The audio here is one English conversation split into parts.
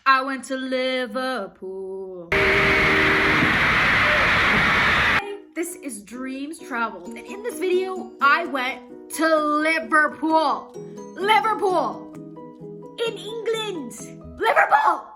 I went to Liverpool. This is Dreams Traveled, and in this video, I went to Liverpool. Liverpool! In England! Liverpool!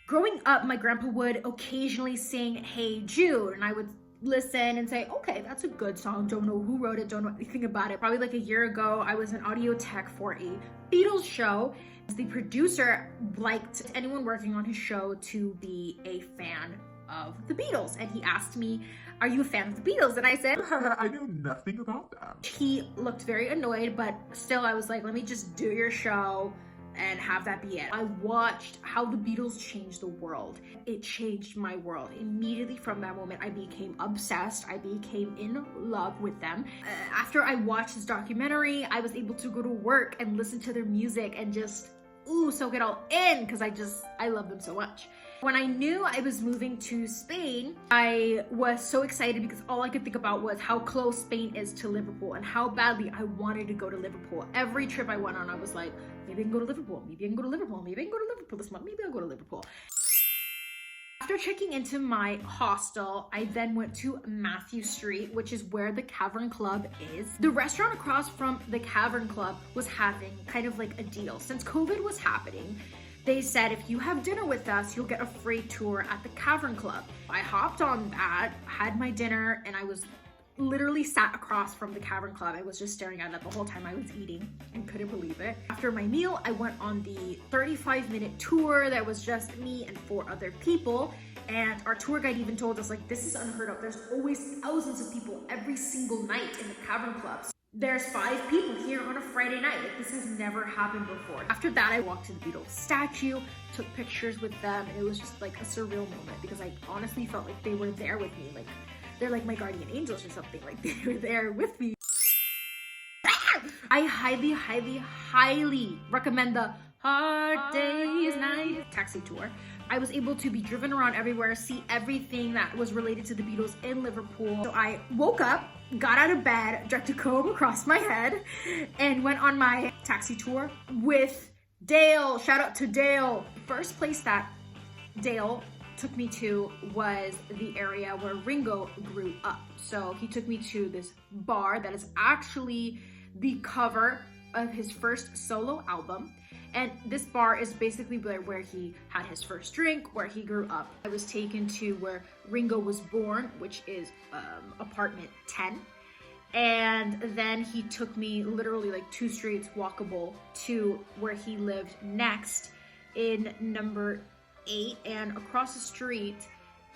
Growing up, my grandpa would occasionally sing Hey Jude, and I would listen and say, okay, that's a good song. Don't know who wrote it, don't know anything about it. Probably like a year ago, I was an audio tech for a Beatles show. The producer liked anyone working on his show to be a fan of the Beatles. And he asked me, are you a fan of the Beatles? And I said, I know nothing about them. He looked very annoyed, but still I was like, let me just do your show and have that be it. I watched how the Beatles changed the world. It changed my world. Immediately from that moment, I became obsessed. I became in love with them. After I watched this documentary, I was able to go to work and listen to their music and just, soak it all in, because I love them so much. When I knew I was moving to Spain, I was so excited because all I could think about was how close Spain is to Liverpool and how badly I wanted to go to Liverpool. Every trip I went on, I was like, maybe I can go to Liverpool, maybe I can go to Liverpool, maybe I can go to Liverpool this month, maybe I'll go to Liverpool. After checking into my hostel, I then went to Matthew Street, which is where the Cavern Club is. The restaurant across from the Cavern Club was having kind of like a deal. Since COVID was happening, they said, if you have dinner with us, you'll get a free tour at the Cavern Club. I hopped on that, had my dinner, and I was literally sat across from the Cavern Club. I was just staring at it the whole time I was eating and couldn't believe it. After my meal, I went on the 35-minute tour that was just me and 4 other people. And our tour guide even told us, like, this is unheard of. There's always thousands of people every single night in the Cavern Club. There's 5 people here on a Friday night. Like, this has never happened before. After that, I walked to the Beatles statue, took pictures with them, and it was just like a surreal moment because I honestly felt like they were there with me. Like, they're like my guardian angels or something. Like, they were there with me. I highly, highly, highly recommend the Hard Day's Night taxi tour. I was able to be driven around everywhere, see everything that was related to the Beatles in Liverpool. So I woke up, got out of bed, dragged a comb across my head, and went on my taxi tour with Dale. Shout out to Dale. First place that Dale took me to was the area where Ringo grew up. So he took me to this bar that is actually the cover of his first solo album. And this bar is basically where he had his first drink, where he grew up. I was taken to where Ringo was born, which is apartment 10. And then he took me literally like 2 streets walkable to where he lived next in number 8. And across the street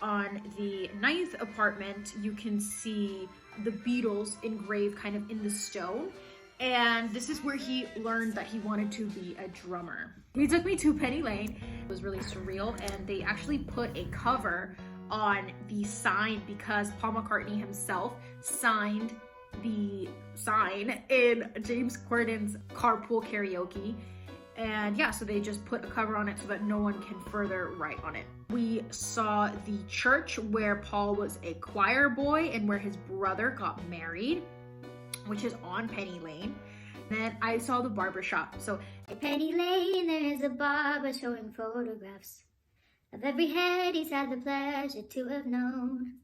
on the 9th apartment, you can see the Beatles engraved kind of in the stone. And this is where he learned that he wanted to be a drummer. He took me to Penny Lane. It was really surreal, and they actually put a cover on the sign because Paul McCartney himself signed the sign in James Corden's Carpool Karaoke. And yeah, so they just put a cover on it so that no one can further write on it. We saw the church where Paul was a choir boy and where his brother got married, which is on Penny Lane. And then I saw the barber shop. So at Penny Lane, there is a barber showing photographs of every head he's had the pleasure to have known.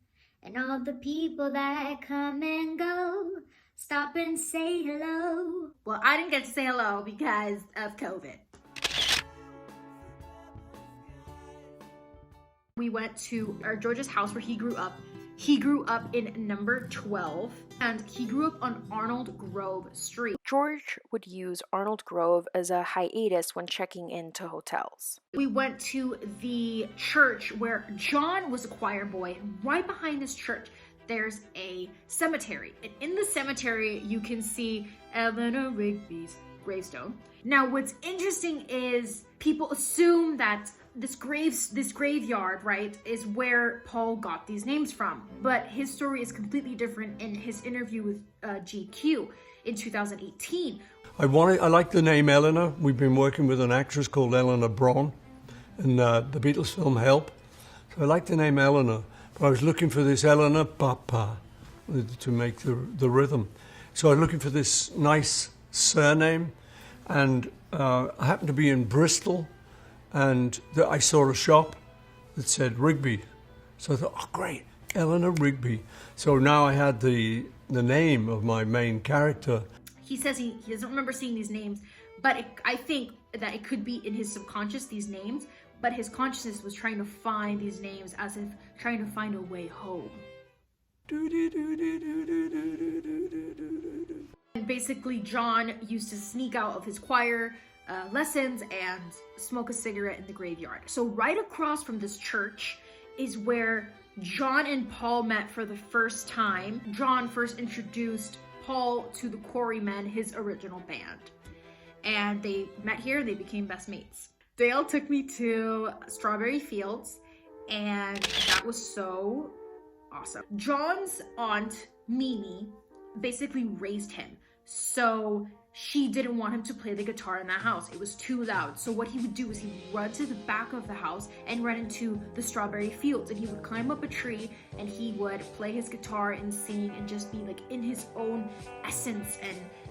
And all the people that come and go, stop and say hello. Well, I didn't get to say hello because of COVID. We went to George's house where he grew up. He grew up in number 12, and he grew up on Arnold Grove Street. George would use Arnold Grove as a hiatus when checking into hotels. We went to the church where John was a choir boy, and right behind this church, there's a cemetery. And in the cemetery, you can see Eleanor Rigby's gravestone. Now, what's interesting is people assume that this graveyard, right, is where Paul got these names from. But his story is completely different in his interview with GQ in 2018. I like the name Eleanor. We've been working with an actress called Eleanor Braun in the Beatles film Help. So I like the name Eleanor. But I was looking for this Eleanor Papa to make the rhythm. So I was looking for this nice surname. And I happened to be in Bristol, and I saw a shop that said Rigby. So I thought, oh great, Eleanor Rigby. So now I had the name of my main character. He says he doesn't remember seeing these names, but I think that it could be in his subconscious, these names, but his consciousness was trying to find these names as if trying to find a way home. And basically, John used to sneak out of his choir lessons and smoke a cigarette in the graveyard. So right across from this church is where John and Paul met for the first time. John first introduced Paul to the Quarrymen, his original band. And they met here, they became best mates. Dale took me to Strawberry Fields, and that was so awesome. John's aunt, Mimi, basically raised him. So she didn't want him to play the guitar in that house. It was too loud. So what he would do is he would run to the back of the house and run into the strawberry fields, and he would climb up a tree and he would play his guitar and sing and just be like in his own essence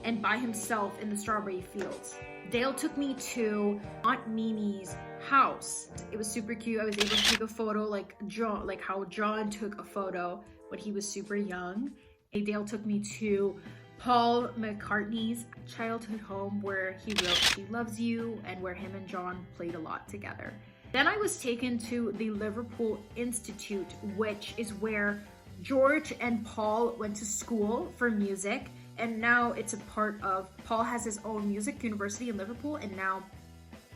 and by himself in the strawberry fields. Dale took me to Aunt Mimi's house. It was super cute. I was able to take a photo like how John took a photo when he was super young. And Dale took me to Paul McCartney's childhood home where he wrote She Loves You and where him and John played a lot together. Then I was taken to the Liverpool Institute, which is where George and Paul went to school for music, and now it's a part of, Paul has his own music university in Liverpool, and now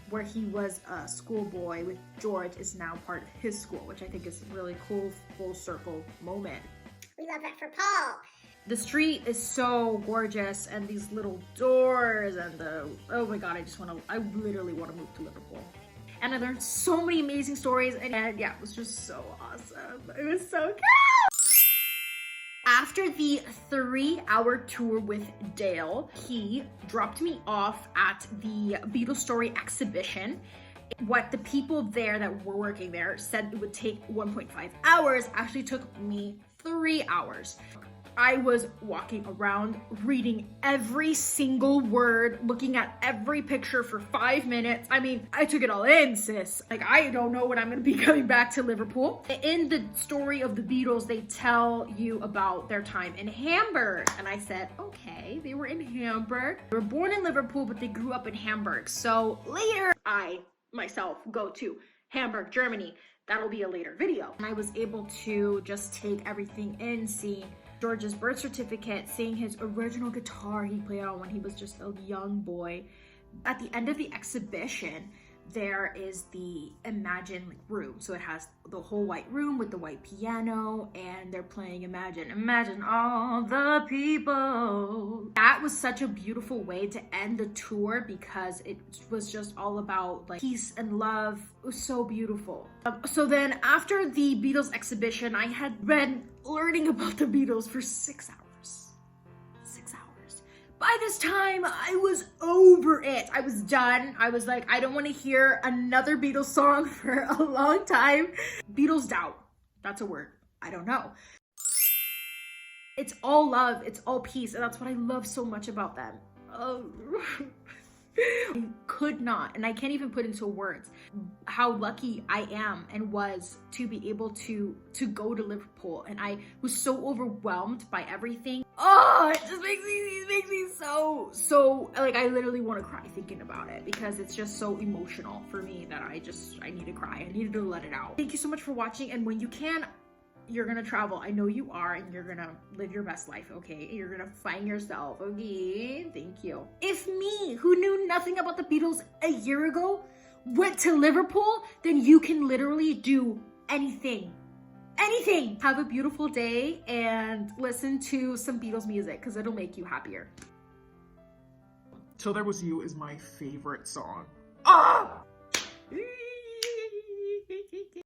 where he was a schoolboy with George is now part of his school, which I think is a really cool full circle moment. We love that for Paul. The street is so gorgeous, and these little doors and oh my god, I literally want to move to Liverpool. And I learned so many amazing stories, and yeah, it was just so awesome. It was so cool. After the 3-hour tour with Dale, he dropped me off at the Beatles Story exhibition. What the people there that were working there said it would take 1.5 hours actually took me 3 hours. I was walking around, reading every single word, looking at every picture for 5 minutes. I mean, I took it all in, sis. Like, I don't know when I'm gonna be coming back to Liverpool. In the story of the Beatles, they tell you about their time in Hamburg. And I said, okay, they were in Hamburg. They were born in Liverpool, but they grew up in Hamburg. So later, I myself go to Hamburg, Germany. That'll be a later video. And I was able to just take everything in, see George's birth certificate, seeing his original guitar he played on when he was just a young boy. At the end of the exhibition, there is the Imagine room. So it has the whole white room with the white piano, and they're playing Imagine. Imagine all the people. That was such a beautiful way to end the tour because it was just all about like peace and love. It was so beautiful. So then after the Beatles exhibition, I had been learning about the Beatles for 6 hours. By this time, I was over it. I was done. I was like, I don't want to hear another Beatles song for a long time. Beatles doubt. That's a word. I don't know. It's all love. It's all peace. And that's what I love so much about them. Oh. I could not, and I can't even put into words how lucky I am and was to be able to go to Liverpool. And I was so overwhelmed by everything. Oh, it just makes me so like I literally want to cry thinking about it because it's just so emotional for me that I need to cry. I needed to let it out. Thank you so much for watching, and when you can, you're gonna travel. I know you are, and you're gonna live your best life, okay? You're gonna find yourself, okay? Thank you. If me, who knew nothing about the Beatles a year ago, went to Liverpool, then you can literally do anything. Anything! Have a beautiful day and listen to some Beatles music because it'll make you happier. Till There Was You is my favorite song. Ah!